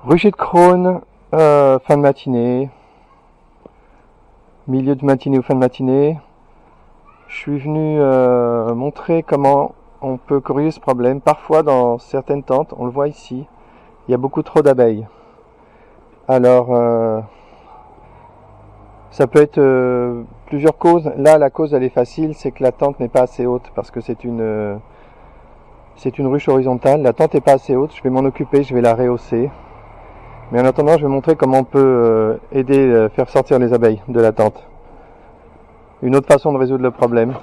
Rucher de Crône, fin de matinée, milieu de matinée ou fin de matinée. Je suis venu montrer comment on peut corriger ce problème. Parfois dans certaines tentes, on le voit ici, il y a beaucoup trop d'abeilles. Alors ça peut être plusieurs causes. Là la cause elle est facile, c'est que la tente n'est pas assez haute parce que c'est une ruche horizontale. La tente n'est pas assez haute, je vais m'en occuper, je vais la rehausser. Mais en attendant, je vais montrer comment on peut aider, faire sortir les abeilles de la tente. Une autre façon de résoudre le problème.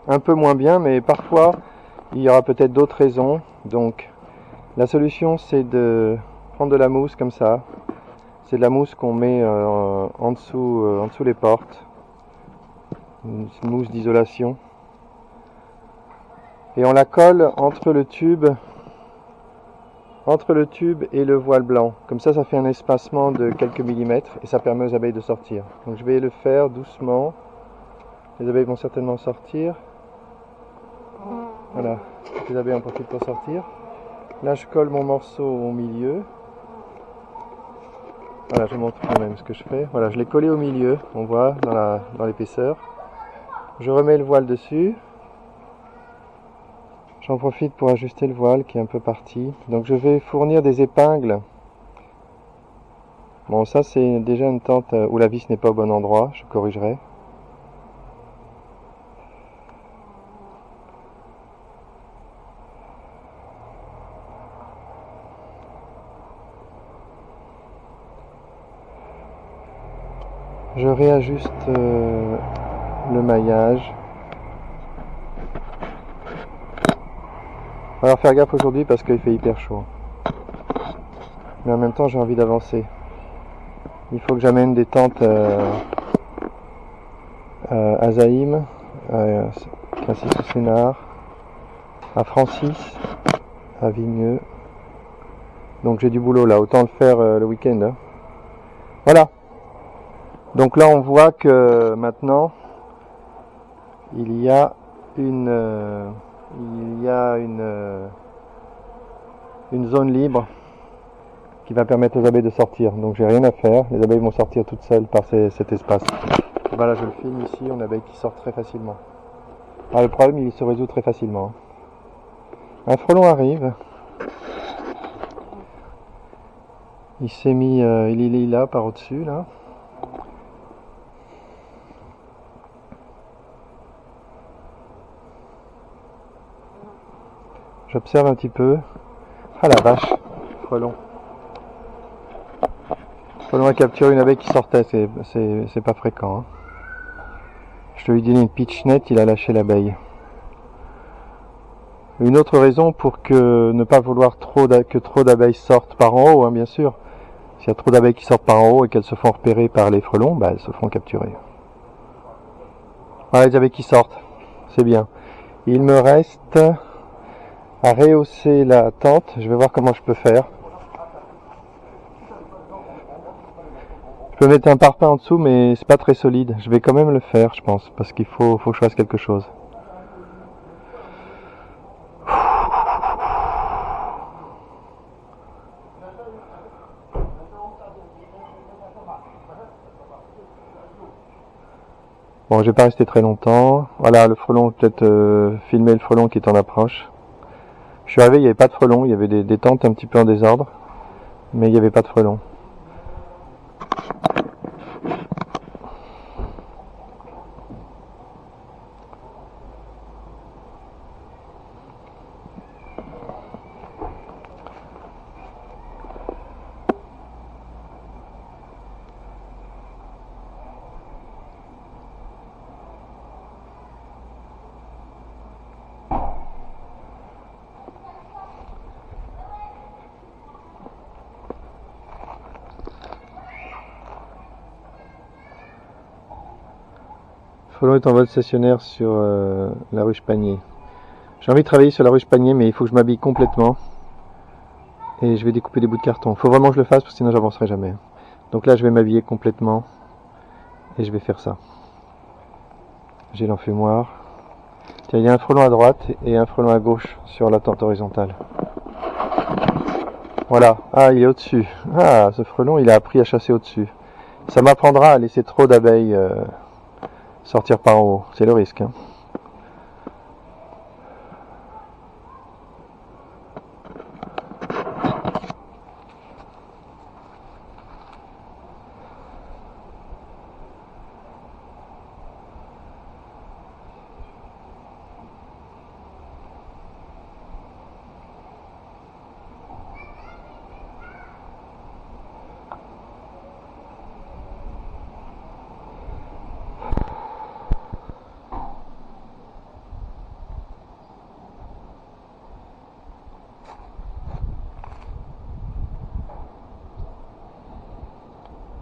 Un peu moins bien, mais parfois, il y aura peut-être d'autres raisons. Donc, la solution, c'est de prendre de la mousse comme ça. C'est de la mousse qu'on met en dessous les portes. Une mousse d'isolation. Et on la colle entre le tube et le voile blanc. Comme ça, ça fait un espacement de quelques millimètres et ça permet aux abeilles de sortir. Donc je vais le faire doucement. Les abeilles vont certainement sortir. Voilà, les abeilles en profitent pour sortir. Là, je colle mon morceau au milieu. Voilà, je vous montre quand même ce que je fais. Voilà, je l'ai collé au milieu, on voit dans l'épaisseur. Je remets le voile dessus. J'en profite pour ajuster le voile qui est un peu parti. Donc je vais fournir des épingles. Bon, ça c'est déjà une tente où la vis n'est pas au bon endroit, je corrigerai. Je réajuste le maillage. On va faire gaffe aujourd'hui parce qu'il fait hyper chaud. Mais en même temps j'ai envie d'avancer. Il faut que j'amène des tentes à Zaïm, à Quincy-sous-Sénart, à Francis, à Vigneux. Donc j'ai du boulot là, autant le faire le week-end. Hein. Voilà. Donc là on voit que maintenant il y a une zone libre qui va permettre aux abeilles de sortir. Donc j'ai rien à faire, les abeilles vont sortir toutes seules par cet espace. Voilà, je le filme ici, on a abeilles qui sortent très facilement. Alors le problème il se résout très facilement. Un frelon arrive. Il s'est mis, il est là par au-dessus là. J'observe un petit peu. Ah la vache, frelon. Frelon a capturé une abeille qui sortait, c'est pas fréquent. Hein. Je lui ai donné une pitch net, il a lâché l'abeille. Une autre raison pour ne pas vouloir que trop d'abeilles sortent par en haut, hein, bien sûr. S'il y a trop d'abeilles qui sortent par en haut et qu'elles se font repérer par les frelons, bah, elles se font capturer. Voilà les abeilles qui sortent, c'est bien. Il me reste à rehausser la tente, je vais voir comment je peux faire. Je peux mettre un parpaing en dessous mais c'est pas très solide, je vais quand même le faire je pense, parce qu'il faut que je fasse quelque chose. Bon, je vais pas rester très longtemps. Voilà, le frelon, peut-être filmer le frelon qui est en approche. Je suis arrivé, il n'y avait pas de frelon, il y avait des tentes un petit peu en désordre, mais il n'y avait pas de frelon. Le frelon est en vol stationnaire sur la ruche panier. J'ai envie de travailler sur la ruche panier, mais il faut que je m'habille complètement. Et je vais découper des bouts de carton. Il faut vraiment que je le fasse, parce que sinon j'avancerai jamais. Donc là, je vais m'habiller complètement. Et je vais faire ça. J'ai l'enfumoir. Tiens, il y a un frelon à droite et un frelon à gauche sur la tente horizontale. Voilà. Ah, il est au-dessus. Ah, ce frelon, il a appris à chasser au-dessus. Ça m'apprendra à laisser trop d'abeilles sortir par en haut. C'est le risque. Hein.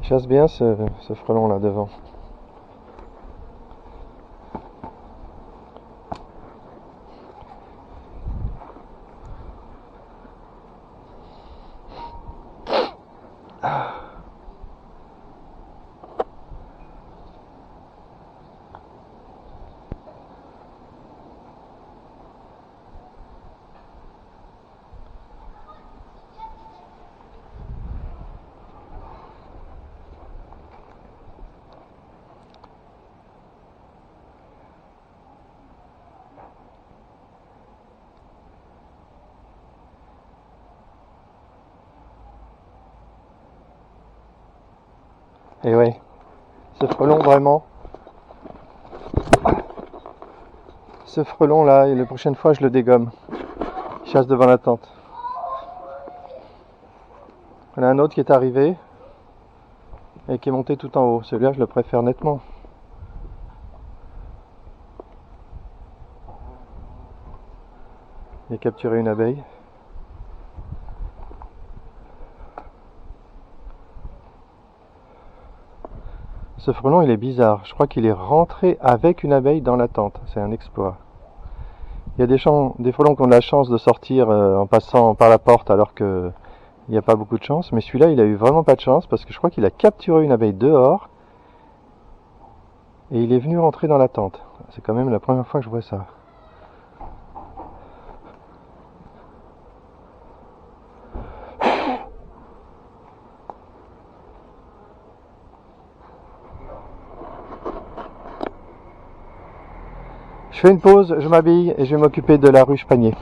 Il chasse bien ce frelon là devant. Et ouais, ce frelon vraiment, ce frelon là, et la prochaine fois je le dégomme. Il chasse devant la tente. Il y en a un autre qui est arrivé et qui est monté tout en haut. Celui-là je le préfère nettement. Il a capturé une abeille. Ce frelon il est bizarre, je crois qu'il est rentré avec une abeille dans la tente, c'est un exploit. Il y a des frelons qui ont de la chance de sortir en passant par la porte alors qu'il n'y a pas beaucoup de chance, mais celui-là il a eu vraiment pas de chance parce que je crois qu'il a capturé une abeille dehors et il est venu rentrer dans la tente. C'est quand même la première fois que je vois ça. Je fais une pause, je m'habille et je vais m'occuper de la ruche panier.